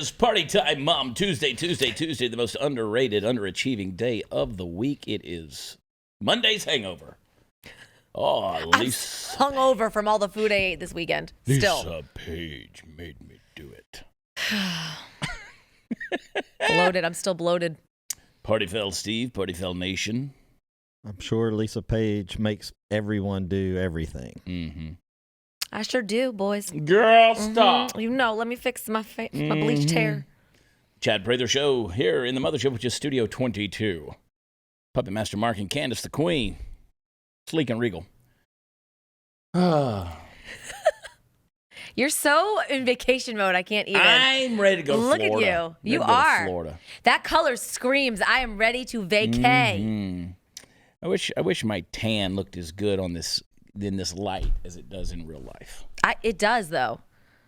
is Party Time Mom Tuesday, the most underrated, underachieving day of the week. It is Monday's hangover. Oh, Lisa. I'm hungover from all the food I ate this weekend. Still. Lisa Page made me do it. Bloated. I'm still bloated. Partyfell Steve, Partyfell Nation. I'm sure Lisa Page makes everyone do everything. Mm-hmm. I sure do, boys. Girl, stop. You know, let me fix my bleached hair. Chad Prather Show here in the Mothership, which is Studio 22. Puppet Master Mark and Candace the Queen. Sleek and regal. You're so in vacation mode, I can't even. I'm ready to go to Florida. Look at you. You are. Florida. That color screams, I am ready to vacay. Mm-hmm. I wish my tan looked as good in this light as it does in real life. It does, though.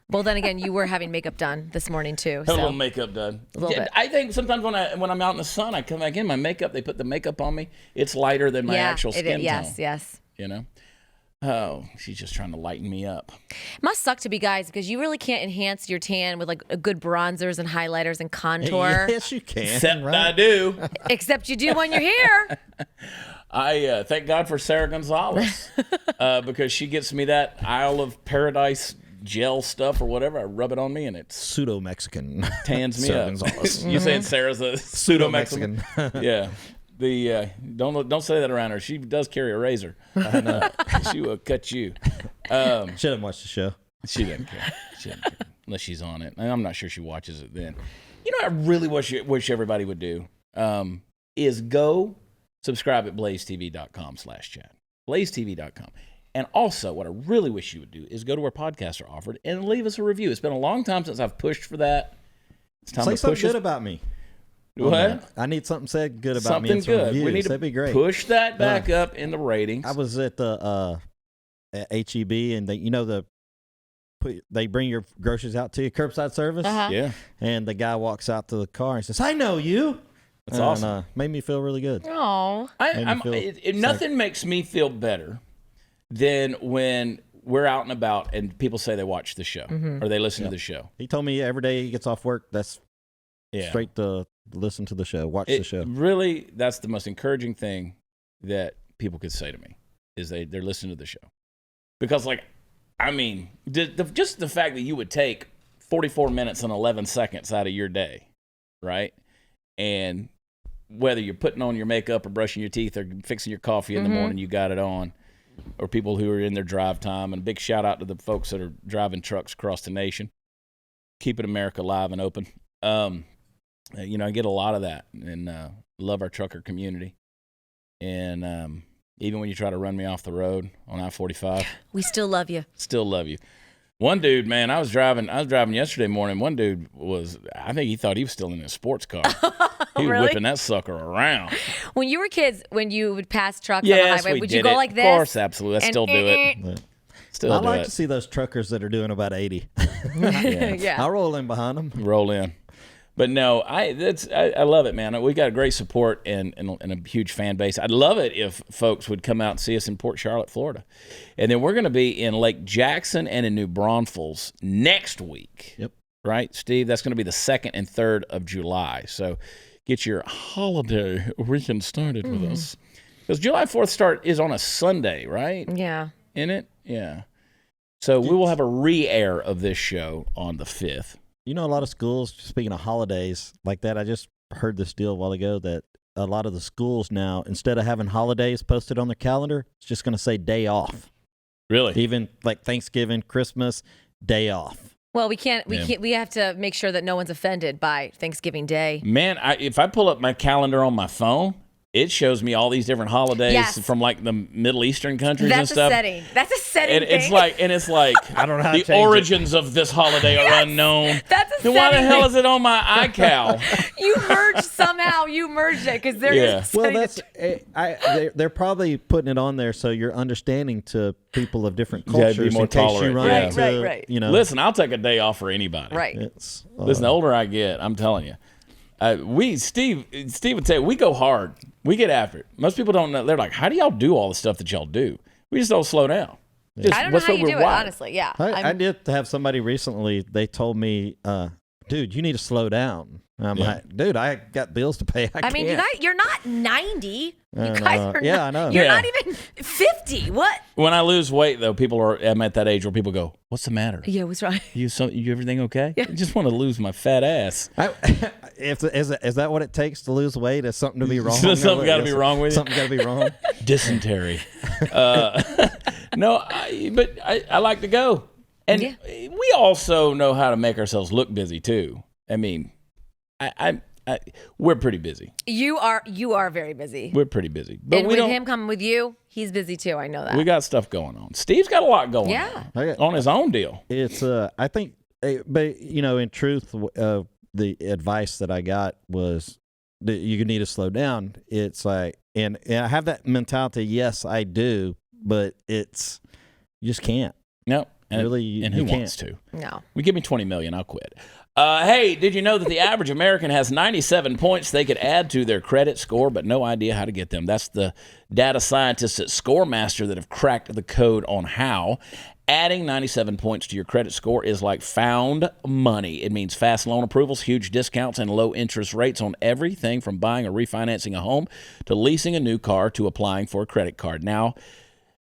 Well, then again, you were having makeup done this morning, too. A little makeup done. A little bit. I think sometimes when I'm out in the sun, I come back in, my makeup, they put the makeup on me. It's lighter than my actual skin tone. Yes. You know? Oh, she's just trying to lighten me up. It must suck to be guys because you really can't enhance your tan with like a good bronzers and highlighters and contour. Yes, you can. Except right? I do. Except you do when you're here. I thank God for Sarah Gonzalez because she gets me that Isle of Paradise gel stuff or whatever. I rub it on me and it's pseudo-Mexican. Tans me Sarah up. Gonzalez. You saying Sarah's a pseudo-Mexican? Mexican. Yeah. Don't say that around her. She does carry a razor. I know. She will cut you. She doesn't watch the show. She doesn't care. Unless she's on it. And I'm not sure she watches it then. You know what I really wish everybody would do is go subscribe at blazetv.com/chat. blazetv.com. And also, what I really wish you would do is go to where podcasts are offered and leave us a review. It's been a long time since I've pushed for that. It's time to push something good about me. What? I need something said good about something me. Something good. We need to That'd be great. Push that back up in the ratings. I was at the at HEB, and they bring your groceries out to you, curbside service. Uh-huh. Yeah. And the guy walks out to the car and says, "I know you." That's awesome. Made me feel really good. Oh. Nothing makes me feel better than when we're out and about and people say they watch the show or they listen to the show. He told me every day he gets off work, that's straight to listen to the show, watch the show. Really, that's the most encouraging thing that people could say to me is they're listening to the show. Because, just the fact that you would take 44 minutes and 11 seconds out of your day, right? And whether you're putting on your makeup or brushing your teeth or fixing your coffee in the morning, you got it on, or people who are in their drive time. And a big shout out to the folks that are driving trucks across the nation, keeping America alive and open. I get a lot of that and love our trucker community. And even when you try to run me off the road on I-45. We still love you. Still love you. One dude, man, I was driving yesterday morning. One dude I think he thought he was still in his sports car. He was whipping that sucker around. When you were kids, when you would pass trucks on the highway, would you go like this? Of course, absolutely. I still do it. I like to see those truckers that are doing about 80. Yeah. I'll roll in behind them. Roll in. But no, I love it, man. We got great support and a huge fan base. I'd love it if folks would come out and see us in Port Charlotte, Florida. And then we're going to be in Lake Jackson and in New Braunfels next week. Yep. Right, Steve? That's going to be the 2nd and 3rd of July. So get your holiday weekend started with us. Because July 4th is on a Sunday, right? Yeah. In it? Yeah. So we will have a re-air of this show on the 5th. You know, a lot of schools, speaking of holidays like that, I just heard this deal a while ago that a lot of the schools now, instead of having holidays posted on their calendar, it's just going to say day off. Really? Even like Thanksgiving, Christmas, day off. Well, we can't. We have to make sure that no one's offended by Thanksgiving Day. Man, if I pull up my calendar on my phone, it shows me all these different holidays from like the Middle Eastern countries and stuff. That's a setting. It's like I don't know how the origins of this holiday are unknown. That's a then why the hell is it on my iCal? You merged it because they're well, they're probably putting it on there so you're understanding to people of different cultures be more in case tolerant. you run into, right. You know. Listen, I'll take a day off for anybody. Right. Listen, the older I get, I'm telling you. Steve would say, we go hard. We get after it. Most people don't know. They're like, how do y'all do all the stuff that y'all do? We just don't slow down. I don't know how you do it, honestly. Yeah. I did have somebody recently, they told me, dude, you need to slow down. And I'm Yeah. like, dude, I got bills to pay. I mean, you can't. guys, you're not 90. You And, guys are yeah, not, I know. You're Yeah. not even 50. What? When I lose weight, though, I'm at that age where people go, "What's the matter? Yeah, what's wrong? You everything okay?" Yeah. I just want to lose my fat ass. Is that what it takes to lose weight? Is something to be wrong? Something got to be wrong with you. Something got to be wrong. Dysentery. No, but I like to go. And Yeah. we also know how to make ourselves look busy, too. I mean, we're pretty busy. You are very busy. We're pretty busy. But And we with don't. him coming with you, he's busy too. I know that. We got stuff going on. Steve's got a lot going Yeah. on his own deal. It's I think, but in truth, the advice that I got was that you need to slow down. It's like, and I have that mentality. Yes, I do, but you just can't. No, and Really, and who you wants can't. to? No. Well, give me $20 million, I'll quit. Hey, did you know that the average American has 97 points they could add to their credit score, but no idea how to get them? That's the data scientists at ScoreMaster that have cracked the code on how. Adding 97 points to your credit score is like found money. It means fast loan approvals, huge discounts, and low interest rates on everything from buying or refinancing a home to leasing a new car to applying for a credit card. Now,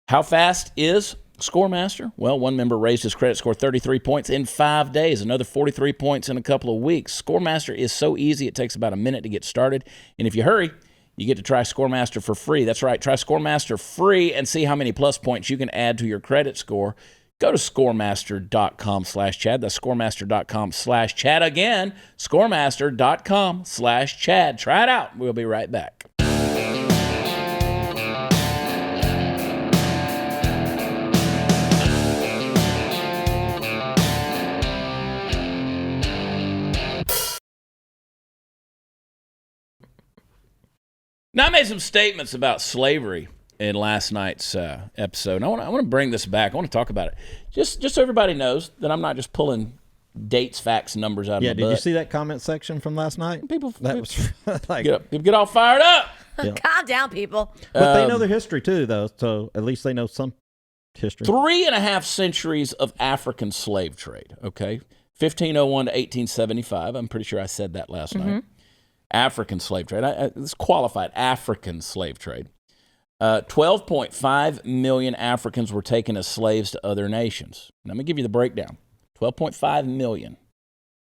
how fast is ScoreMaster? Well, one member raised his credit score 33 points in 5 days, another 43 points in a couple of weeks. ScoreMaster is so easy, it takes about a minute to get started. And if you hurry, you get to try ScoreMaster for free. That's right, try ScoreMaster free and see how many plus points you can add to your credit score. Go to scoremaster.com/Chad. That's scoremaster.com/Chad. Again, scoremaster.com/Chad. Try it out. We'll be right back. Now, I made some statements about slavery in last night's episode. And I want to bring this back. I want to talk about it. Just so everybody knows that I'm not just pulling dates, facts, numbers out of my butt. Did you see that comment section from last night? People was like, get all fired up. Calm down, people. but they know their history too, though. So at least they know some history. 3.5 centuries of African slave trade, okay? 1501 to 1875. I'm pretty sure I said that last night. African slave trade. It's qualified African slave trade. 12.5 million Africans were taken as slaves to other nations. Now, let me give you the breakdown. 12.5 million.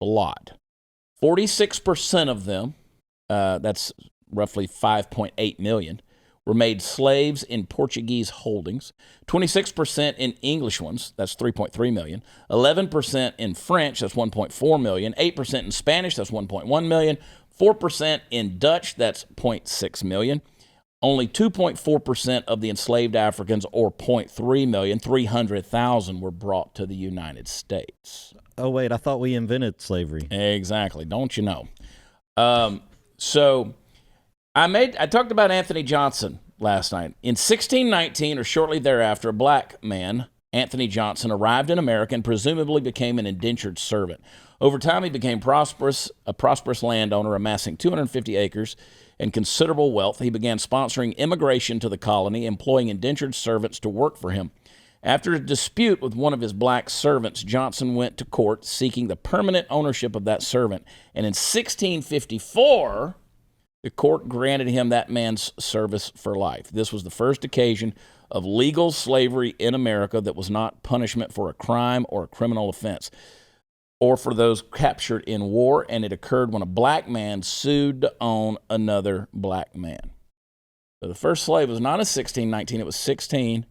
A lot. 46% of them, that's roughly 5.8 million, were made slaves in Portuguese holdings. 26% in English ones, that's 3.3 million. 11% in French, that's 1.4 million. 8% in Spanish, that's 1.1 million. 4% in Dutch, that's 0.6 million. Only 2.4% of the enslaved Africans, or 0.3 million, 300,000, were brought to the United States. Oh, wait, I thought we invented slavery. Exactly. Don't you know? So I talked about Anthony Johnson last night. In 1619, or shortly thereafter, a black man, Anthony Johnson, arrived in America and presumably became an indentured servant. Over time, he became a prosperous landowner, amassing 250 acres and considerable wealth. He began sponsoring immigration to the colony, employing indentured servants to work for him. After a dispute with one of his black servants, Johnson went to court seeking the permanent ownership of that servant. And in 1654, the court granted him that man's service for life. This was the first occasion of legal slavery in America that was not punishment for a crime or a criminal offense, or for those captured in war, and it occurred when a black man sued to own another black man. So the first slave was not in 1619, it was 16.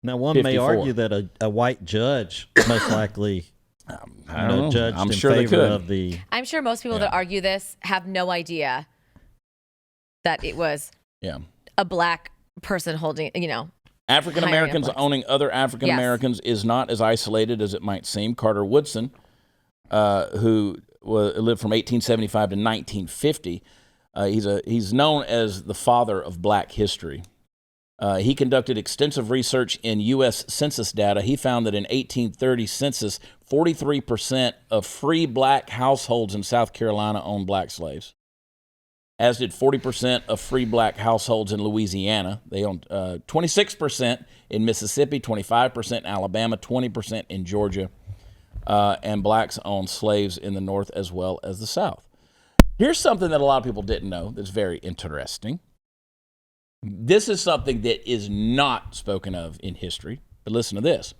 Now, one may 54. argue that a white judge most likely I don't know. judged I'm in sure they favor could. of the... I'm sure most people that argue this have no idea that it was a black person holding, African Americans owning other African Americans is not as isolated as it might seem. Carter Woodson, who lived from 1875 to 1950, he's known as the father of black history. He conducted extensive research in U.S. Census data. He found that in 1830 census, 43% of free black households in South Carolina owned black slaves, as did 40% of free black households in Louisiana. They owned 26% in Mississippi, 25% in Alabama, 20% in Georgia. and blacks owned slaves in the North as well as the South. Here's something that a lot of people didn't know that's very interesting. This is something that is not spoken of in history, but listen to this.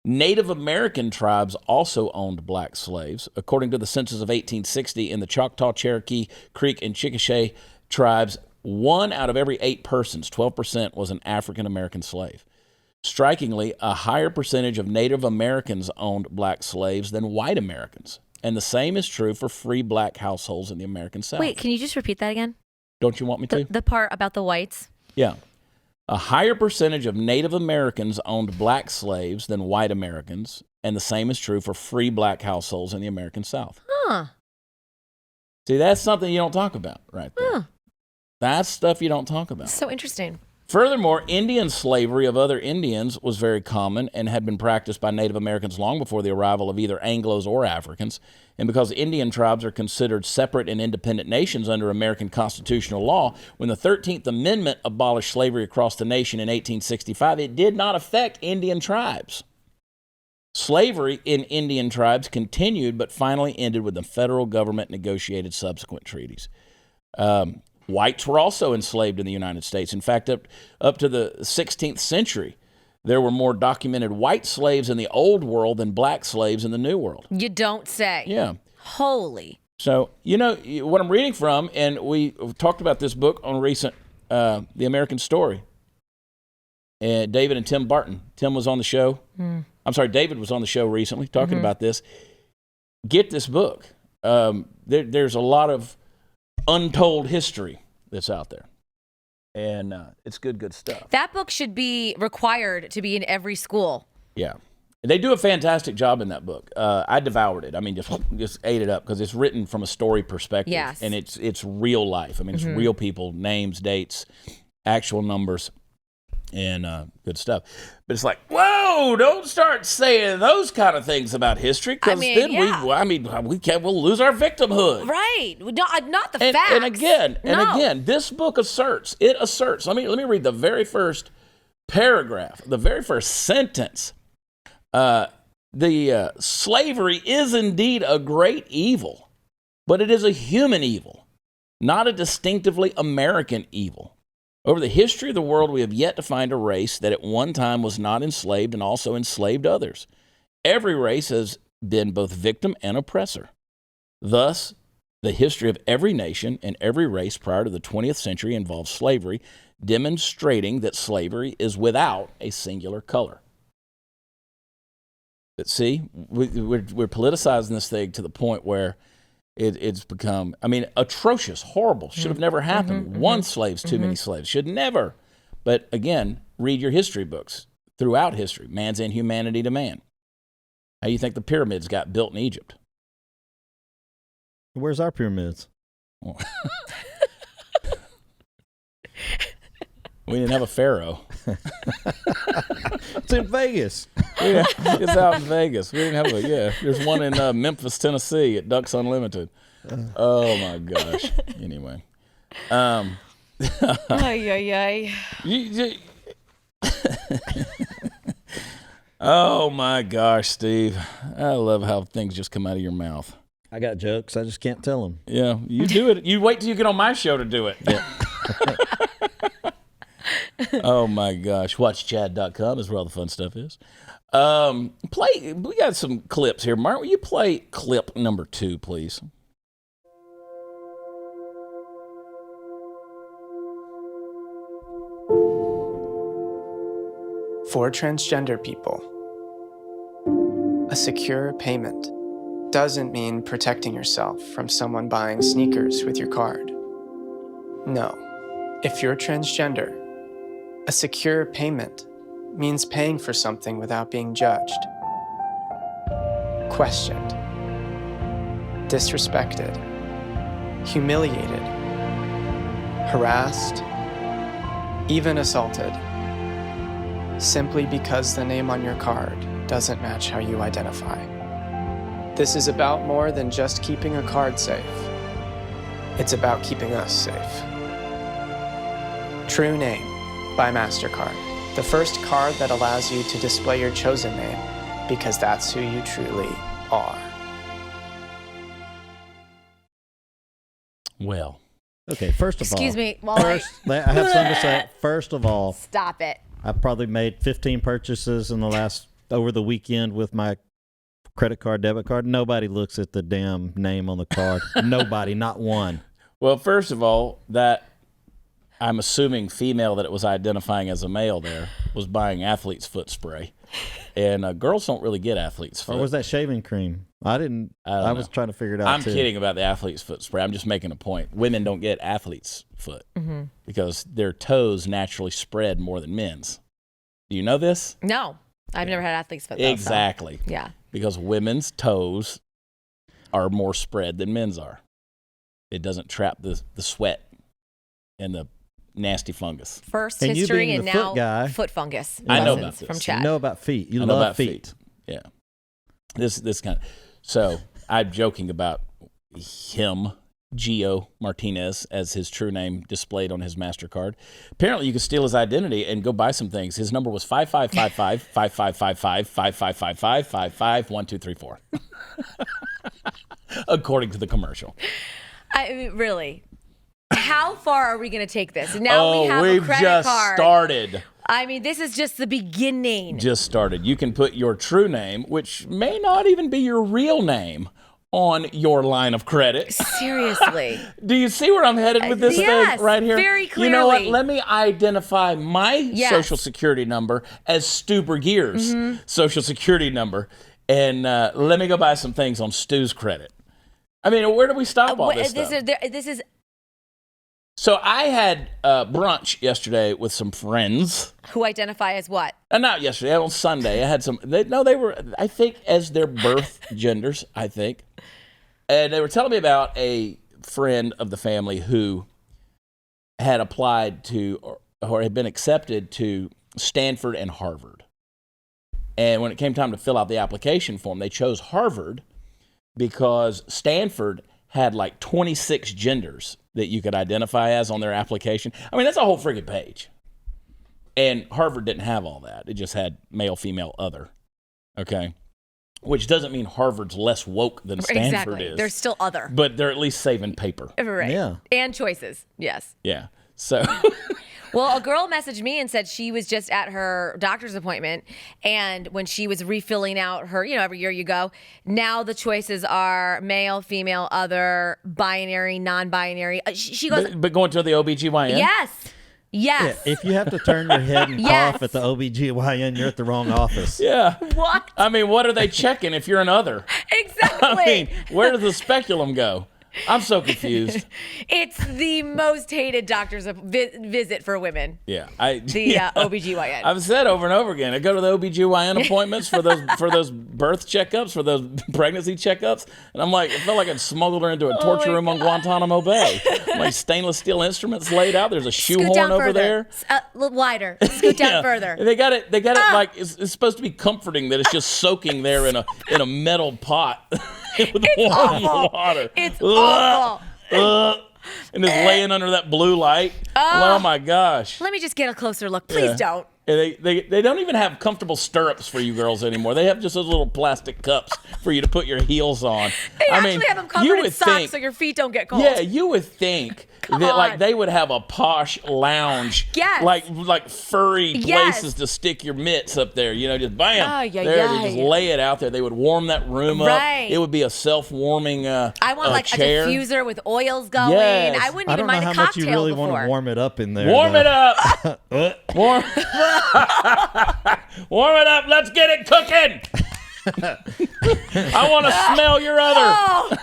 Native American tribes also owned black slaves. According to the census of 1860, in the Choctaw, Cherokee, Creek, and Chickasha tribes, 1 out of every 8 persons, 12%, was an African American slave. Strikingly, a higher percentage of Native Americans owned black slaves than white Americans. And the same is true for free black households in the American South. Wait, can you just repeat that again? Don't you want me to? The part about the whites? Yeah. A higher percentage of Native Americans owned black slaves than white Americans, and the same is true for free black households in the American South. Huh. See, that's something you don't talk about right there. Huh. That's stuff you don't talk about. So interesting. Furthermore, Indian slavery of other Indians was very common and had been practiced by Native Americans long before the arrival of either Anglos or Africans. And because Indian tribes are considered separate and independent nations under American constitutional law, when the 13th Amendment abolished slavery across the nation in 1865, it did not affect Indian tribes. Slavery in Indian tribes continued, but finally ended when the federal government negotiated subsequent treaties. Whites were also enslaved in the United States. In fact, up to the 16th century, there were more documented white slaves in the Old World than black slaves in the New World. You don't say. Yeah. Holy. So, you know, what I'm reading from, and we talked about this book on recent, The American Story. And David and Tim Barton. Tim was on the show. I'm sorry, David was on the show recently talking about this. Get this book. There's a lot of untold history that's out there, and it's good stuff. That book should be required to be in every school. Yeah, they do a fantastic job in that book. I devoured it. I mean, just ate it up because it's written from a story perspective. Yes. And it's real life. I mean, it's real people, names, dates, actual numbers, and good stuff. But it's like, whoa, don't start saying those kind of things about history, because then we'll lose our victimhood. Right. Not the facts. And again, this book asserts, let me read the very first paragraph, the very first sentence. Slavery is indeed a great evil, but it is a human evil, not a distinctively American evil. Over the history of the world, we have yet to find a race that at one time was not enslaved and also enslaved others. Every race has been both victim and oppressor. Thus, the history of every nation and every race prior to the 20th century involves slavery, demonstrating that slavery is without a singular color. But see, we're politicizing this thing to the point where it's become, atrocious, horrible, should have never happened. One slave's too many slaves, should never. But again, read your history books throughout history, man's inhumanity to man. How do you think the pyramids got built in Egypt? Where's our pyramids? We didn't have a pharaoh. It's in Vegas. Yeah, it's out in Vegas. We didn't have there's one in Memphis, Tennessee at Ducks Unlimited. Oh my gosh. Anyway. Oh my gosh, Steve. I love how things just come out of your mouth. I got jokes. I just can't tell them. Yeah, you do it. You wait till you get on my show to do it. Yeah. Oh my gosh. WatchChad.com is where all the fun stuff is. We got some clips here. Mark, will you play clip number 2, please? For transgender people, a secure payment doesn't mean protecting yourself from someone buying sneakers with your card. No. If you're transgender, a secure payment means paying for something without being judged, questioned, disrespected, humiliated, harassed, even assaulted, simply because the name on your card doesn't match how you identify. This is about more than just keeping a card safe. It's about keeping us safe. True Name by Mastercard, the first card that allows you to display your chosen name because that's who you truly are. Well, okay, first of Excuse all. me. I have something to say. First of all, Stop it. I've probably made 15 purchases over the weekend with my credit card, debit card. Nobody looks at the damn name on the card. Nobody, not one. Well, first of all, that I'm assuming female that it was identifying as a male there was buying athlete's foot spray. And girls don't really get athlete's foot. Or was that shaving cream? I was trying to figure it out, I'm too. kidding about the athlete's foot spray. I'm just making a point. Women don't get athlete's foot because their toes naturally spread more than men's. Do you know this? No, I've never had athlete's foot. Though, Exactly. So, yeah. Because women's toes are more spread than men's are. It doesn't trap the sweat and the nasty fungus. First And you history being and the now foot guy, foot fungus. I know lessons about this. from You Chad. know about feet. You I know love about feet. Yeah. This kind of. So I'm joking about him, Gio Martinez, as his true name displayed on his Mastercard. Apparently, you could steal his identity and go buy some things. His number was 5555 5555 5555 551234. According to the commercial. I mean, really. How far are we going to take this? Now we have we've a credit just card. started. I mean, this is just the beginning. Just started. You can put your true name, which may not even be your real name, on your line of credit. Seriously. Do you see where I'm headed with this Yes, thing right here? very You know what? clearly. Let me identify my social security number as Stu Bergier's social security number, and let me go buy some things on Stu's credit. I mean, where do we stop all this stuff? This is So I had brunch yesterday with some friends. who identify as what? Not yesterday, on Sunday. I had some, they were, I think, as their birth genders, I think. And they were telling me about a friend of the family who had applied to, or had been accepted to Stanford and Harvard. And when it came time to fill out the application form, they chose Harvard because Stanford had like 26 genders that you could identify as on their application. I mean, that's a whole freaking page. And Harvard didn't have all that. It just had male, female, other. Okay? Which doesn't mean Harvard's less woke than Stanford is. They're still other. But they're at least saving paper. Right. Yeah. And choices. Yes. Yeah. So... Well, a girl messaged me and said she was just at her doctor's appointment, and when she was refilling out her, every year you go, now the choices are male, female, other, binary, non-binary. She goes, but going to the OBGYN? yes. Yeah, if you have to turn your head and Yes. cough at the OBGYN, you're at the wrong office. Yeah. What? I mean, what are they checking if you're an other? Exactly. I mean, where does the speculum go? I'm so confused. It's the most hated doctor's visit for women. Yeah, The OBGYN. I've said over and over again, I go to the OBGYN appointments for those birth checkups, for those pregnancy checkups, and I'm like, I felt like I'd smuggled her into a torture room on Guantanamo Bay. Like stainless steel instruments laid out. There's a shoehorn over there. A little wider. Scoot down further. And they got it like it's supposed to be comforting that it's just soaking there in a metal pot with warm water. It's awful. And it's laying under that blue light. Oh my gosh. Let me just get a closer look. Please don't. And they don't even have comfortable stirrups for you girls anymore. They have just those little plastic cups for you to put your heels on. They actually have them covered in socks so your feet don't get cold. Yeah, you would think that like they would have a posh lounge. Yes. Like furry places to stick your mitts up there. Just bam. They just lay it out there. They would warm that room up. It would be a self-warming I want like chair. a diffuser with oils going. Yes. I wouldn't I even don't know mind how a much cocktail you really before. want to warm it up in there. Warm it up. Warm it up. Let's get it cooking. I want to smell your other.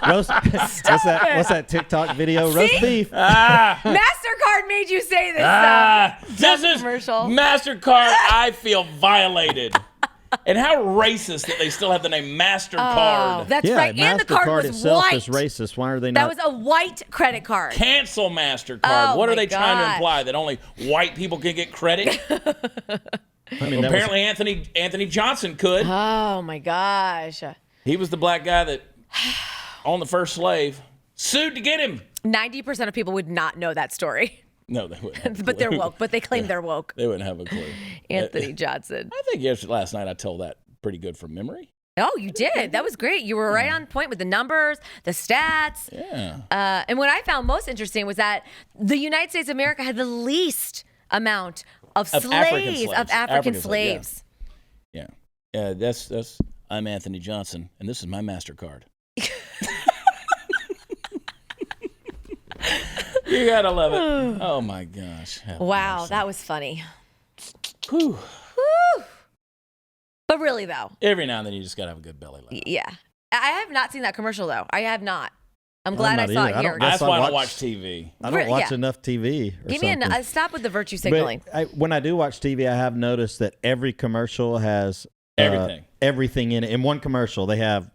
Roast. What's that TikTok video? Roast beef. Mastercard made you say this stuff. This is commercial. Mastercard. I feel violated. And how racist that they still have the name Mastercard. Oh, that's right. And the card Mastercard was itself white. is racist. Why are they That not? was a white credit card. Cancel Mastercard. Oh, What are my they trying to gosh. imply? That only white people can get credit? I mean, Apparently Anthony Johnson could. Oh my gosh. He was the black guy that on the first slave sued to get him. 90% of people would not know that story. No, they wouldn't. Have a But they're clue. woke. But they claim they're woke. They wouldn't have a clue. Anthony Johnson. I think last night I told that pretty good from memory. Oh, you did. That was great. You were right on point with the numbers, the stats. Yeah. And what I found most interesting was that the United States of America had the least amount of African slaves. Yeah. That's. I'm Anthony Johnson, and this is my Mastercard. You gotta love it. Oh my gosh. Wow, that was funny. Whew. Whew. But really, though. Every now and then you just gotta have a good belly laugh. Yeah. I have not seen that commercial, though. I have not. I'm glad I saw it here. That's why I don't watch TV. I don't watch enough TV. Give me a stop with the virtue signaling. When I do watch TV, I have noticed that every commercial has everything in it. In one commercial, they have,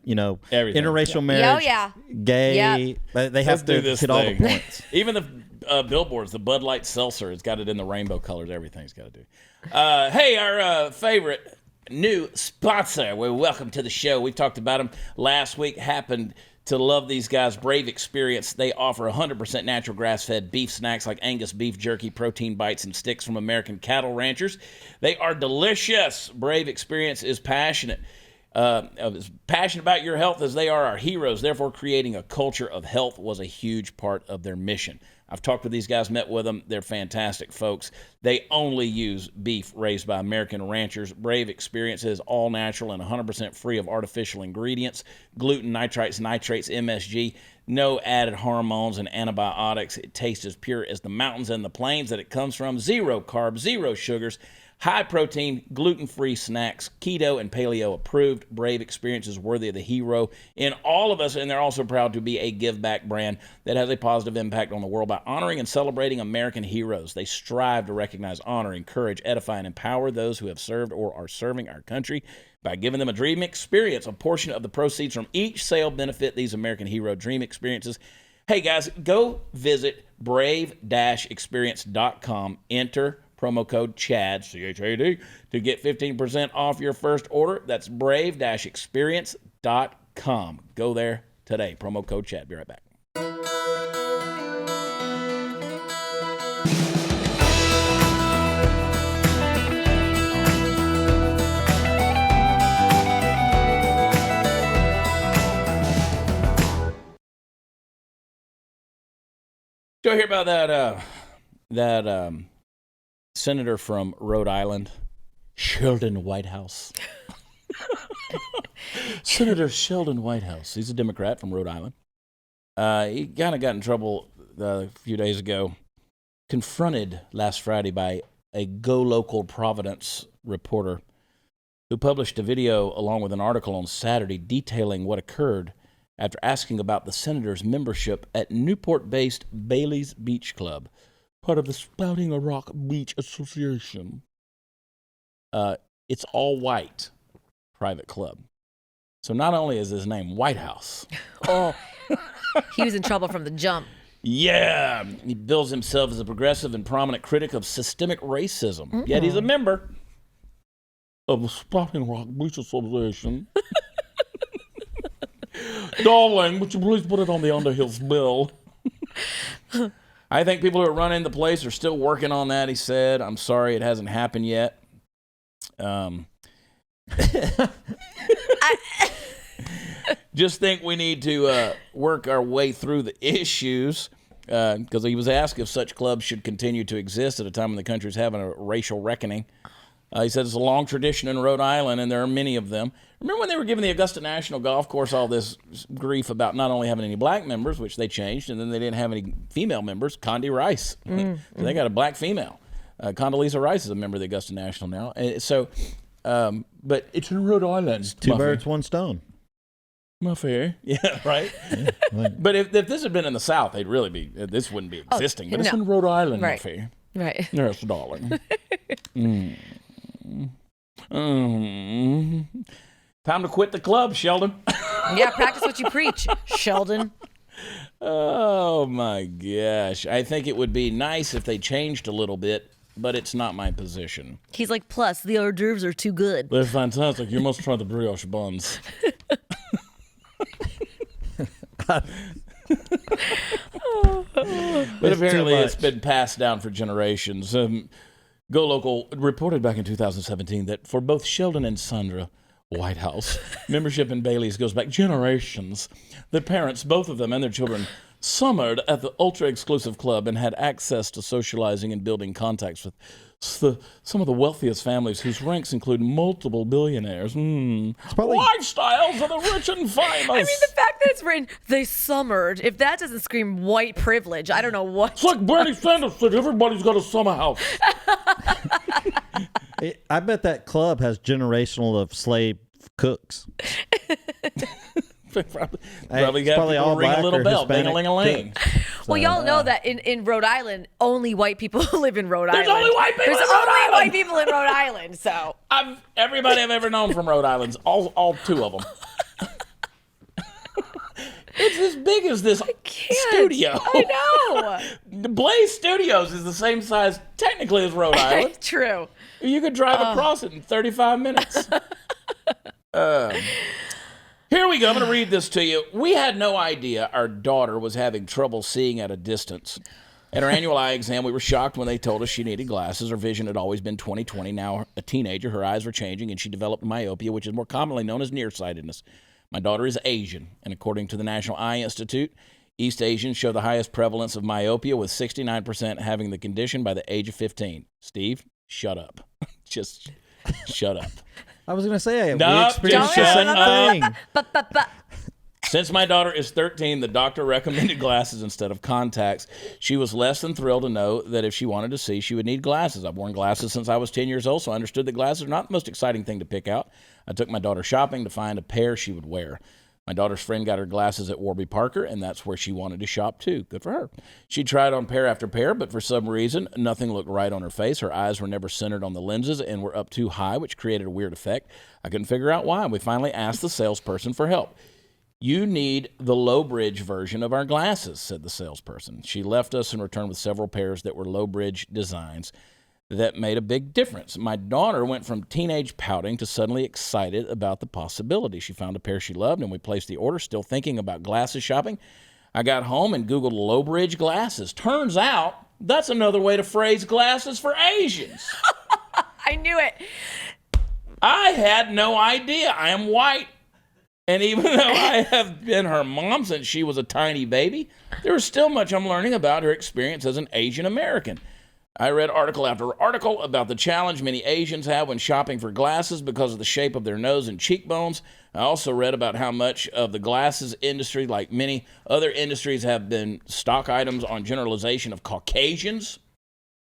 everything. Interracial marriage, gay. Yep. They have to hit all the points. Even the billboards, the Bud Light Seltzer, it's got it in the rainbow colors. Everything's got to do. Hey, our favorite new sponsor. Well, welcome to the show. We talked about them last week. Happened to love these guys. Brave Experience. They offer 100% natural grass-fed beef snacks like Angus beef jerky, protein bites, and sticks from American cattle ranchers. They are delicious. Brave Experience is passionate. As passionate about your health as they are our heroes. Therefore, creating a culture of health was a huge part of their mission. I've talked with these guys, met with them. They're fantastic folks. They only use beef raised by American ranchers. Brave Experience is all natural and 100% free of artificial ingredients, gluten, nitrites, MSG, no added hormones and antibiotics. It tastes as pure as the mountains and the plains that it comes from. Zero carbs, zero sugars. High protein, gluten-free snacks, keto and paleo approved. Brave Experience is worthy of the hero in all of us, and they're also proud to be a give-back brand that has a positive impact on the world by honoring and celebrating American heroes. They strive to recognize, honor, encourage, edify, and empower those who have served or are serving our country by giving them a dream experience. A portion of the proceeds from each sale benefit these American hero dream experiences. Hey, guys, go visit brave-experience.com. Enter promo code CHAD, C-H-A-D, to get 15% off your first order. That's brave-experience.com. Go there today. Promo code CHAD. Be right back. Did you hear about that senator from Rhode Island, Sheldon Whitehouse? Senator Sheldon Whitehouse. He's a Democrat from Rhode Island. He kind of got in trouble a few days ago, confronted last Friday by a Go Local Providence reporter who published a video along with an article on Saturday detailing what occurred after asking about the senator's membership at Newport-based Bailey's Beach Club, part of the Spouting a Rock Beach Association. It's all white private club. So not only is his name Whitehouse. Oh, he was in trouble from the jump. Yeah, he bills himself as a progressive and prominent critic of systemic racism. Yet he's a member of the Spouting Rock Beach Association. Darling, would you please put it on the Underhill's bill? I think people who are running the place are still working on that, he said. I'm sorry it hasn't happened yet. Just think we need to work our way through the issues, because he was asked if such clubs should continue to exist at a time when the country is having a racial reckoning. He said it's a long tradition in Rhode Island, and there are many of them. Remember when they were giving the Augusta National Golf Course all this grief about not only having any black members, which they changed, and then they didn't have any female members, Condi Rice. So they got a black female. Condoleezza Rice is a member of the Augusta National now. But it's in Rhode Island. Two birds, one stone. My fair. Yeah, right? Yeah, but if this had been in the South, they'd really be, this wouldn't be existing. But it's in Rhode Island, right. My fair. Right. Yes, darling. Time to quit the club, Sheldon. Yeah, practice what you preach, Sheldon. Oh, my gosh. I think it would be nice if they changed a little bit, but it's not my position. He's like, plus, the hors d'oeuvres are too good. They're fantastic. You must try the brioche buns. But apparently it's been passed down for generations. Go Local reported back in 2017 that for both Sheldon and Sandra Whitehouse. Membership in Bailey's goes back generations. The parents, both of them and their children, summered at the ultra-exclusive club and had access to socializing and building contacts with some of the wealthiest families whose ranks include multiple billionaires. Lifestyles of the rich and famous. I mean, the fact that it's written, they summered, if that doesn't scream white privilege, I don't know what. It's like Bernie Sanders said, everybody's got a summer house. I bet that club has generational of slave cooks. Probably got people all ring a black little or bell, Hispanic bang-a-ling-a-ling. Well, y'all know that in Rhode Island, only white people live in Rhode There's Island. only white people There's in Rhode only Island. white people in Rhode Island, so. Everybody I've ever known from Rhode Island's all two of them. It's as big as this studio. I know. Blaze Studios is the same size technically as Rhode Island. True. You could drive across it in 35 minutes. Here we go. I'm going to read this to you. We had no idea our daughter was having trouble seeing at a distance. At her annual eye exam, we were shocked when they told us she needed glasses. Her vision had always been 20/20. Now, a teenager, her eyes were changing, and she developed myopia, which is more commonly known as nearsightedness. My daughter is Asian, and according to the National Eye Institute, East Asians show the highest prevalence of myopia, with 69% having the condition by the age of 15. Steve, shut up. Just shut up. I was going to say, No, we experienced the just same shut up. thing. Since my daughter is 13, the doctor recommended glasses instead of contacts. She was less than thrilled to know that if she wanted to see, she would need glasses. I've worn glasses since I was 10 years old, so I understood that glasses are not the most exciting thing to pick out. I took my daughter shopping to find a pair she would wear. My daughter's friend got her glasses at Warby Parker, and that's where she wanted to shop too. Good for her. She tried on pair after pair, but for some reason, nothing looked right on her face. Her eyes were never centered on the lenses and were up too high, which created a weird effect. I couldn't figure out why. We finally asked the salesperson for help. You need the low bridge version of our glasses, said the salesperson. She left us and returned with several pairs that were low bridge designs that made a big difference. My daughter went from teenage pouting to suddenly excited about the possibility. She found a pair she loved, and we placed the order, still thinking about glasses shopping. I got home and Googled low bridge glasses. Turns out that's another way to phrase glasses for Asians. I knew it. I had no idea. I am white. And even though I have been her mom since she was a tiny baby, there is still much I'm learning about her experience as an Asian American. I read article after article about the challenge many Asians have when shopping for glasses because of the shape of their nose and cheekbones. I also read about how much of the glasses industry, like many other industries, have been stock items on generalization of Caucasians,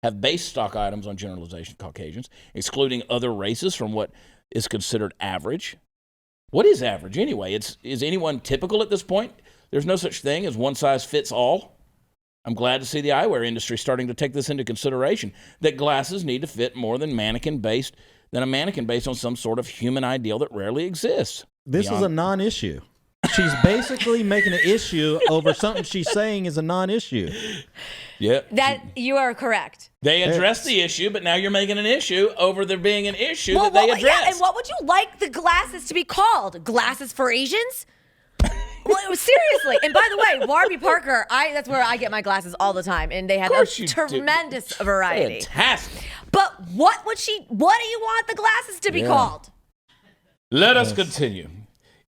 have based stock items on generalization of Caucasians, excluding other races from what is considered average. What is average anyway? Is anyone typical at this point? There's no such thing as one size fits all. I'm glad to see the eyewear industry starting to take this into consideration, that glasses need to fit more than a mannequin based on some sort of human ideal that rarely exists. This is a non-issue. She's basically making an issue over something she's saying is a non-issue. Yeah. That you are correct. They addressed the issue, but now you're making an issue over there being an issue that they addressed. Yeah, and what would you like the glasses to be called? Glasses for Asians? Well, seriously. And by the way, Warby Parker, that's where I get my glasses all the time, and they have a tremendous variety. Fantastic. But what do you want the glasses to be called? Let us continue.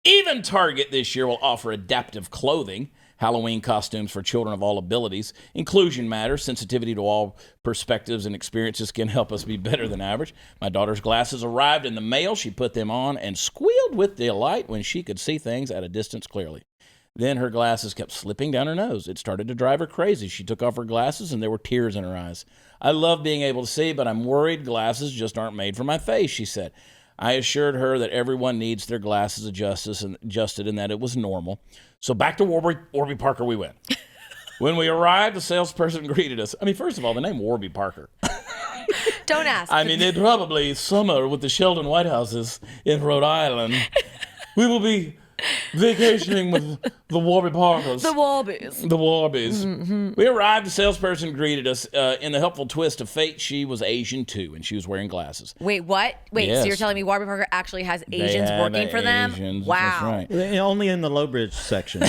Even Target this year will offer adaptive clothing, Halloween costumes for children of all abilities. Inclusion matters. Sensitivity to all perspectives and experiences can help us be better than average. My daughter's glasses arrived in the mail. She put them on and squealed with delight when she could see things at a distance clearly. Then her glasses kept slipping down her nose. It started to drive her crazy. She took off her glasses and there were tears in her eyes. I love being able to see, but I'm worried glasses just aren't made for my face, she said. I assured her that everyone needs their glasses adjusted and that it was normal. So back to Warby Parker we went. When we arrived, the salesperson greeted us. I mean, first of all, the name Warby Parker. Don't ask. I mean, they'd probably summer with the Sheldon Whitehouses in Rhode Island. We will be vacationing with the Warby Parkers. The Warbies. The Warbies. Mm-hmm. We arrived, the salesperson greeted us. In the helpful twist of fate, she was Asian too, and she was wearing glasses. Wait, what? Wait, Yes. So you're telling me Warby Parker actually has Asians working for them? Asians, Wow. That's right. Only in the low bridge section.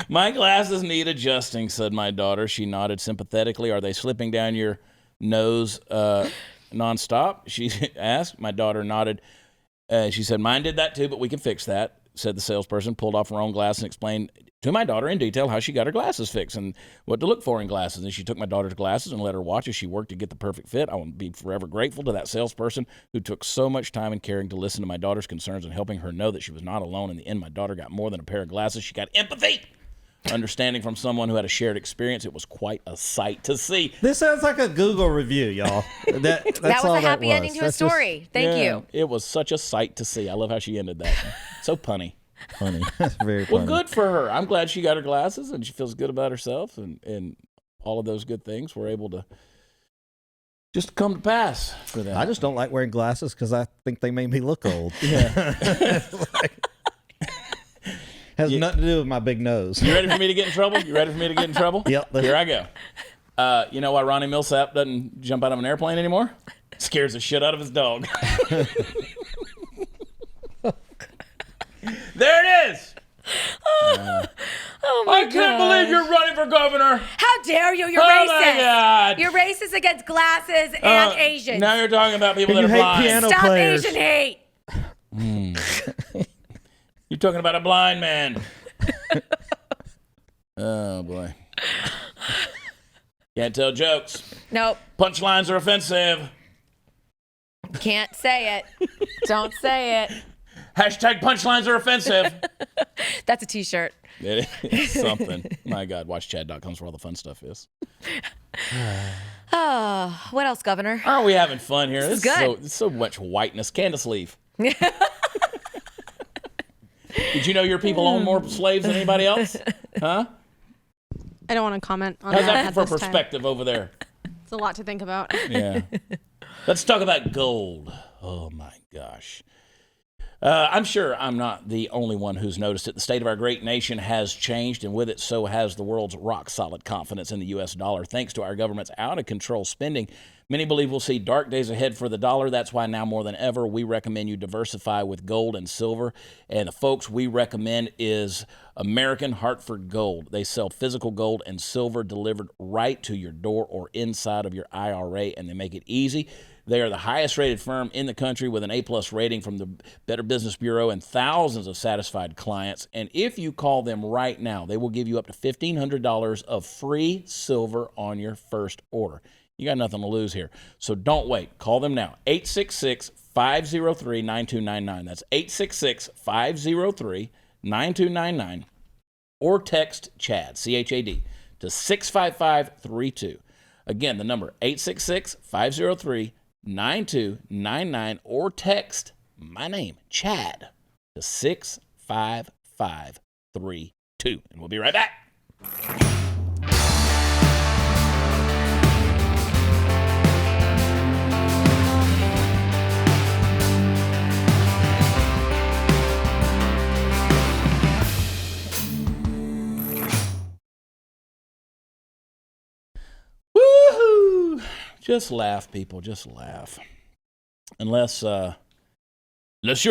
My glasses need adjusting, said my daughter. She nodded sympathetically. Are they slipping down your nose nonstop? She asked. My daughter nodded. She said, mine did that too, but we can fix that, said the salesperson, pulled off her own glasses and explained to my daughter in detail how she got her glasses fixed and what to look for in glasses. And she took my daughter's glasses and let her watch as she worked to get the perfect fit. I will be forever grateful to that salesperson who took so much time and caring to listen to my daughter's concerns and helping her know that she was not alone. In the end, my daughter got more than a pair of glasses. She got empathy. Understanding from someone who had a shared experience. It was quite a sight to see. This sounds like a Google review, y'all. That's That was all a happy was. ending to a That's story. Thank Yeah, you. It was such a sight to see. I love how she ended that. So punny. Funny. That's very funny. Well, good for her. I'm glad she got her glasses and she feels good about herself, and all of those good things were able to just come to pass for them. I just don't like wearing glasses because I think they make me look old. Yeah. Has nothing to do with my big nose. You ready for me to get in trouble? You ready for me to get in trouble? Yep. Here I go. You know why Ronnie Millsap doesn't jump out of an airplane anymore? Scares the shit out of his dog. There it is. Oh my I can't believe you're running for governor. How dare you? You're Oh racist. my God. You're racist against glasses and Asians. Now you're talking about people that You are hate blind. piano Stop players. Asian hate. You're talking about a blind man. Oh, boy. Can't tell jokes. Nope. Punchlines are offensive. Can't say it. Don't say it. Hashtag punchlines are offensive. That's a t-shirt. It is something. My God, watch Chad.com where all the fun stuff is. Oh, what else, Governor? Aren't we having fun here? This is good. So much whiteness. Candace, leave. Did you know your people own more slaves than anybody else? Huh? I don't want to comment on How's that that at for this time. perspective over there? It's a lot to think about. Yeah. Let's talk about gold. Oh, my gosh. I'm sure I'm not the only one who's noticed it. The state of our great nation has changed, and with it, so has the world's rock-solid confidence in the U.S. dollar. Thanks to our government's out-of-control spending, many believe we'll see dark days ahead for the dollar. That's why now more than ever, we recommend you diversify with gold and silver. And the folks we recommend is American Hartford Gold. They sell physical gold and silver delivered right to your door or inside of your IRA, and they make it easy. They are the highest-rated firm in the country with an A-plus rating from the Better Business Bureau and thousands of satisfied clients. And if you call them right now, they will give you up to $1,500 of free silver on your first order. You got nothing to lose here. So don't wait. Call them now. 866-503-9299. That's 866-503-9299. Or text CHAD, C-H-A-D, to 65532. Again, the number 866-503-9299 or text my name, Chad, to 65532. And we'll be right back. Woohoo! Just laugh, people. Just laugh. Unless you're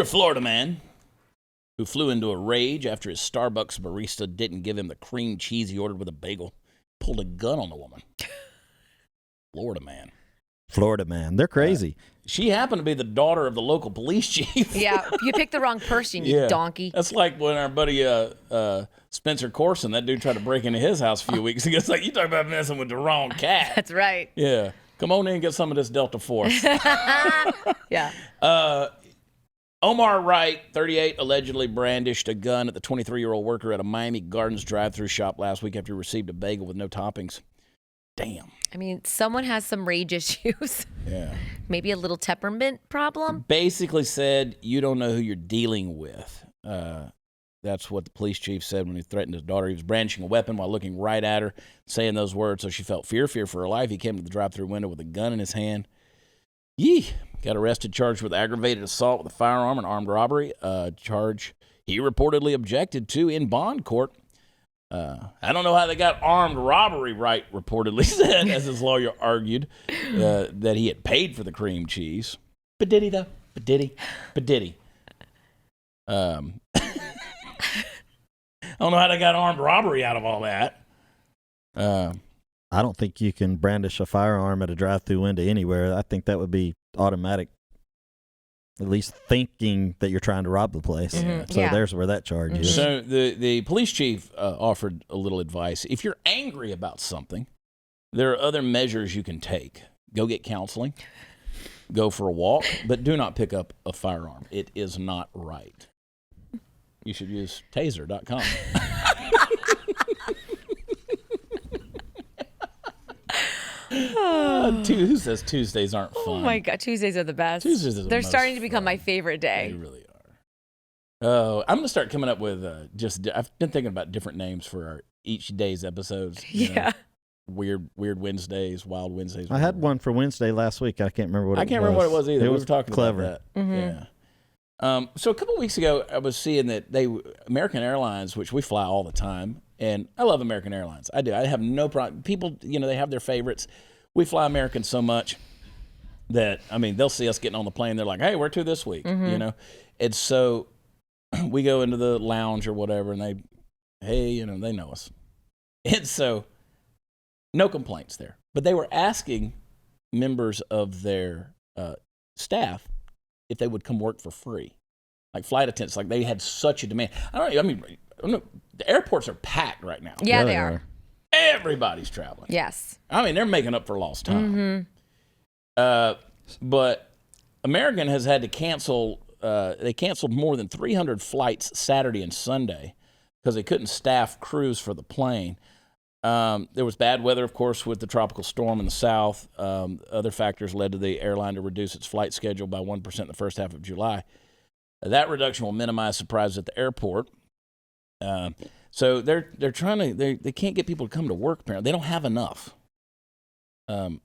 a Florida man who flew into a rage after his Starbucks barista didn't give him the cream cheese he ordered with a bagel, pulled a gun on the woman. Florida man. Florida man. They're crazy. She happened to be the daughter of the local police chief. Yeah, you picked the wrong person, you donkey. That's like when our buddy Spencer Corson, that dude tried to break into his house a few weeks ago. It's like, you talk about messing with the wrong cat. That's right. Yeah. Come on in and get some of this Delta Force. Yeah. Omar Wright, 38, allegedly brandished a gun at the 23-year-old worker at a Miami Gardens drive-thru shop last week after he received a bagel with no toppings. Damn. I mean, someone has some rage issues. Yeah. Maybe a little temperament problem. Basically said, you don't know who you're dealing with. That's what the police chief said when he threatened his daughter. He was brandishing a weapon while looking right at her, saying those words, so she felt fear for her life. He came to the drive-thru window with a gun in his hand. Yee! Got arrested, charged with aggravated assault with a firearm and armed robbery, charge he reportedly objected to in bond court. I don't know how they got armed robbery right, reportedly said, as his lawyer argued that he had paid for the cream cheese. But did he, though? But did he? I don't know how they got armed robbery out of all that. I don't think you can brandish a firearm at a drive-through window anywhere. I think that would be automatic at least thinking that you're trying to rob the place. So Yeah. there's where that charge is. So the police chief offered a little advice. If you're angry about something, there are other measures you can take. Go get counseling. Go for a walk, but do not pick up a firearm. It is not right. You should use taser.com. Who says Tuesdays aren't fun? Oh my God, Tuesdays are the best. Tuesdays are the They're most starting to become fun. my favorite day. They really are. Oh, I'm gonna start coming up with I've been thinking about different names for each day's episodes. you know, Yeah. weird Wednesdays, wild Wednesdays. I had one for Wednesday last week. I can't remember what it was. I can't remember what it was either. It We was were talking clever. about that. Yeah. So a couple of weeks ago, I was seeing that American Airlines, which we fly all the time, and I love American Airlines. I do. I have no problem. People, they have their favorites. We fly American so much that, they'll see us getting on the plane. They're like, hey, where to this week? And so we go into the lounge or whatever, and they know us. And so no complaints there. But they were asking members of their staff if they would come work for free, like flight attendants. Like they had such a demand. I don't know. The airports are packed right now. Yeah, they are. Everybody's traveling. Yes. They're making up for lost time. But American has had to cancel. They canceled more than 300 flights Saturday and Sunday because they couldn't staff crews for the plane. There was bad weather, of course, with the tropical storm in the south. Other factors led to the airline to reduce its flight schedule by 1% in the first half of July. That reduction will minimize surprises at the airport. So they're trying to they can't get people to come to work. Apparently, they don't have enough.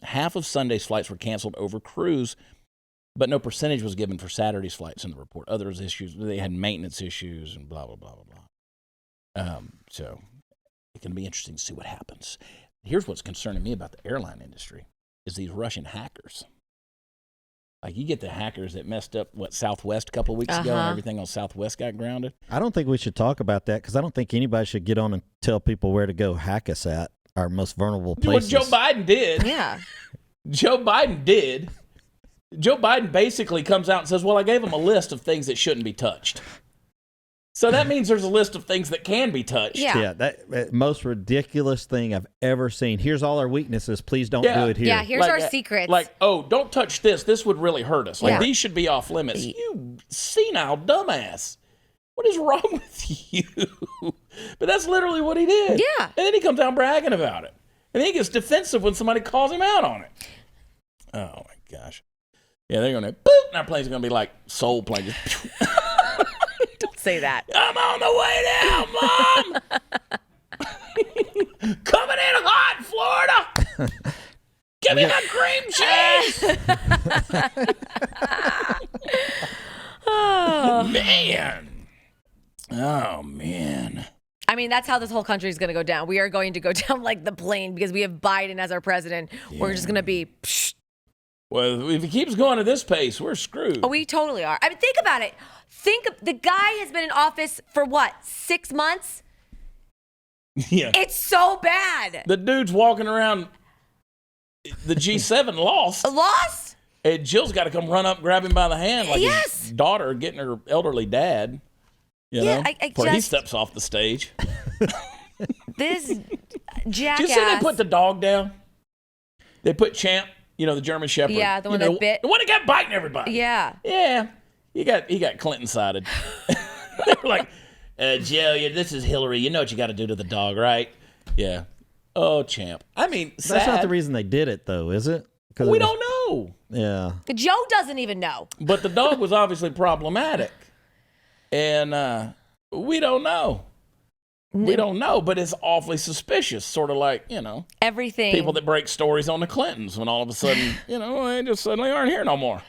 Half of Sunday's flights were canceled over crews, but no percentage was given for Saturday's flights in the report. Others issues, they had maintenance issues and blah blah blah blah blah. So it's going to be interesting to see what happens. Here's what's concerning me about the airline industry is these Russian hackers. Like you get the hackers that messed up Southwest a couple of weeks ago, and everything on Southwest got grounded. I don't think we should talk about that because I don't think anybody should get on and tell people where to go hack us at our most vulnerable places. What Joe Biden did. Yeah. Joe Biden did. Joe Biden basically comes out and says, well, I gave him a list of things that shouldn't be touched. So that means there's a list of things that can be touched. Yeah. That most ridiculous thing I've ever seen. Here's all our weaknesses. Please don't do it here. Yeah, here's our secrets. Like, don't touch this. This would really hurt us. Like, Yeah. these should be off limits. You senile dumbass. What is wrong with you? But that's literally what he did. Yeah. And then he comes out bragging about it. And then he gets defensive when somebody calls him out on it. Oh, my gosh. Yeah, they're going to, boop, and our plane's going to be like Soul Plane. Just, Don't say that. I'm on the way down, Mom. Coming in hot, Florida. Give me my cream cheese. Oh. Man. Oh, man. That's how this whole country is going to go down. We are going to go down like the plane because we have Biden as our president. Yeah. We're just going to be... Psh. Well, if he keeps going at this pace, we're screwed. Oh, we totally are. Think about it. The guy has been in office for what, 6 months? Yeah. It's so bad. The dude's walking around the G7 lost. Lost? And Jill's got to come run up, grab him by the hand like Yes. his daughter getting her elderly dad. You know? Before he steps off the stage. This jackass. Did you see they put the dog down? They put Champ, the German Shepherd. Yeah, the one that bit. The one that got biting everybody. Yeah. Yeah. He got Clinton-sided. They were like, Jill, this is Hillary. You know what you got to do to the dog, right? Yeah. Oh, Champ. Sad. That's not the reason they did it, though, is it? We don't know. Yeah. Joe doesn't even know. But the dog was obviously problematic. And we don't know. We don't know, but it's awfully suspicious. Sort of like, everything. People that break stories on the Clintons when all of a sudden, they just suddenly aren't here no more.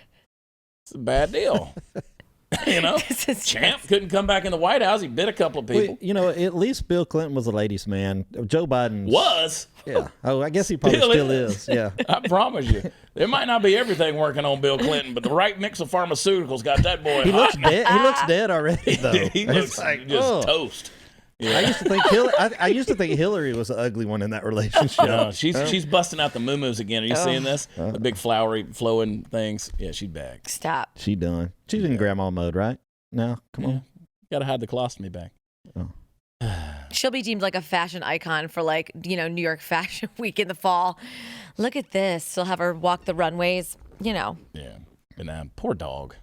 It's a bad deal. Champ couldn't come back in the White House. He bit a couple of people. Well, at least Bill Clinton was a ladies' man. Joe Biden was. Yeah. Oh, I guess he probably still is. Yeah. I promise you. There might not be everything working on Bill Clinton, but the right mix of pharmaceuticals got that boy. He looks dead. He looks dead already, though. He looks like just toast. I used to think Hillary was the ugly one in that relationship. No, she's busting out the moo-moos again. Are you seeing this? The big flowery flowing things. Yeah, she's back. Stop. She done. She's in grandma mode, right? No, come on. Got to hide the colostomy bag. Oh. She'll be deemed like a fashion icon for New York Fashion Week in the fall. Look at this. She'll have her walk the runways, Yeah. And poor dog.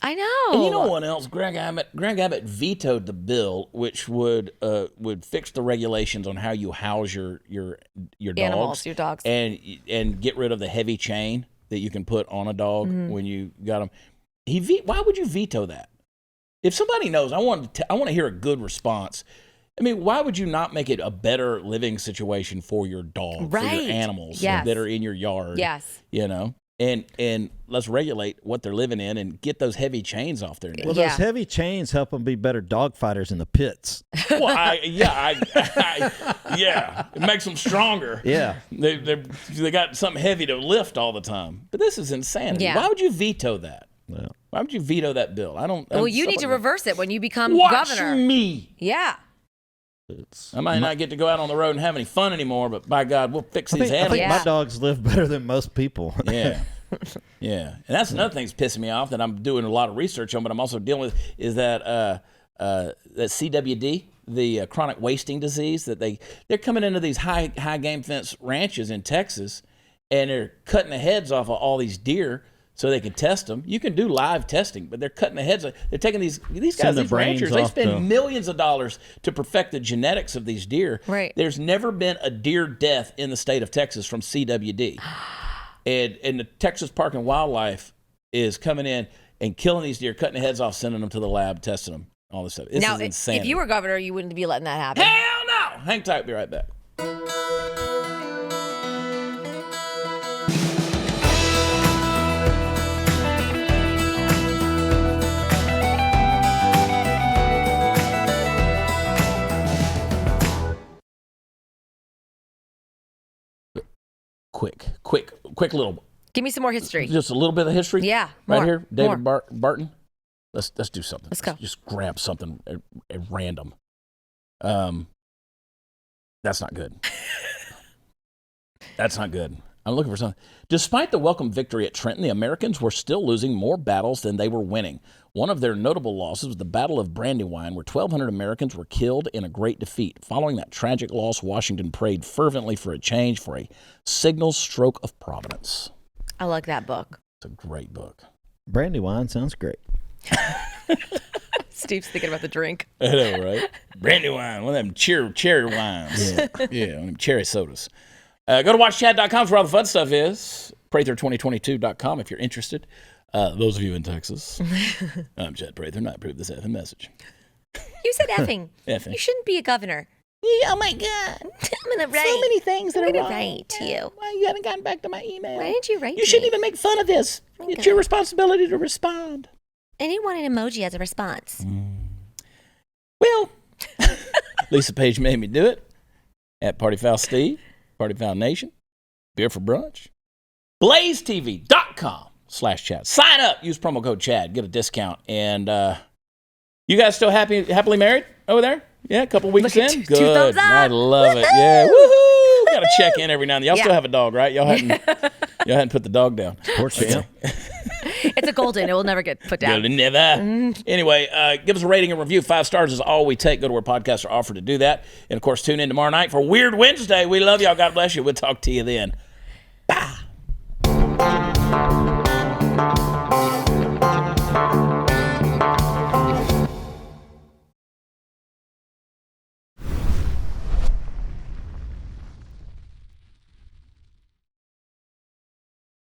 I know. And you know what else? Greg Abbott vetoed the bill, which would fix the regulations on how you house your dogs, Animals, your dogs, and get rid of the heavy chain that you can put on a dog when you got them. Why would you veto that? If somebody knows, I want to hear a good response. I mean, why would you not make it a better living situation for your dog, for your animals that are in your yard? Yes. And let's regulate what they're living in and get those heavy chains off their necks. Well, those heavy chains help them be better dog fighters in the pits. Well, it makes them stronger. Yeah, they got something heavy to lift all the time. But this is insanity. Yeah. Why would you veto that? Yeah. Why would you veto that bill? Well, you need to reverse it when you become Watch governor. me. Yeah. I might not get to go out on the road and have any fun anymore, but by God, we'll fix these I animals. think my dogs live better than most people. Yeah. And that's another thing that's pissing me off that I'm doing a lot of research on, but I'm also dealing with is that CWD, the chronic wasting disease, that they're coming into these high game fence ranches in Texas, and they're cutting the heads off of all these deer so they can test them. You can do live testing, but they're cutting the heads. They're taking these guys, these ranchers, they spend millions of dollars to perfect the genetics of these deer. Right. There's never been a deer death in the state of Texas from CWD. And the Texas Park and Wildlife is coming in and killing these deer, cutting the heads off, sending them to the lab, testing them, all this stuff. This is insane. If you were governor, you wouldn't be letting that happen. Hell no! Hang tight, be right back. Quick little. Give me some more history. Just a little bit of history. Yeah, right more, here, David Barton. Let's do something. Let's go. Just grab something at random. That's not good. That's not good. I'm looking for something. Despite the welcome victory at Trenton, the Americans were still losing more battles than they were winning. One of their notable losses was the Battle of Brandywine, where 1,200 Americans were killed in a great defeat. Following that tragic loss, Washington prayed fervently for a change, for a signal stroke of providence. I like that book. It's a great book. Brandywine sounds great. Steve's thinking about the drink. I know, right? Brandywine, one of them cherry wines. Yeah, one of them cherry sodas. Go to watchchad.com where all the fun stuff is. Prather2022.com if you're interested. Those of you in Texas. I'm Chad Prather, and I approve this effing message. You said effing. Effing. You shouldn't be a governor. Yeah, oh my God. I'm gonna write. So many things that I'm are gonna wrong. write to you. Why you haven't gotten back to my email? Why didn't you write You to shouldn't me? even make fun of this. It's your responsibility to respond. I didn't want an emoji as a response. Well, Lisa Page made me do it. At Party Foul Steve, Party Foul Nation, Beer for Brunch, blazetv.com/Chad. Sign up, use promo code Chad, get a discount. And you guys still happily married over there? Yeah, a couple weeks in? Two thumbs up. I love it. Yeah, woohoo! Got to check in every now and then. Y'all still have a dog, right? Y'all hadn't put the dog down. Poor champ. It's a golden. It will never get put down. Never. Anyway, give us a rating and review. 5 stars is all we take. Go to where podcasts are offered to do that. And, of course, tune in tomorrow night for Weird Wednesday. We love y'all. God bless you. We'll talk to you then. Bye.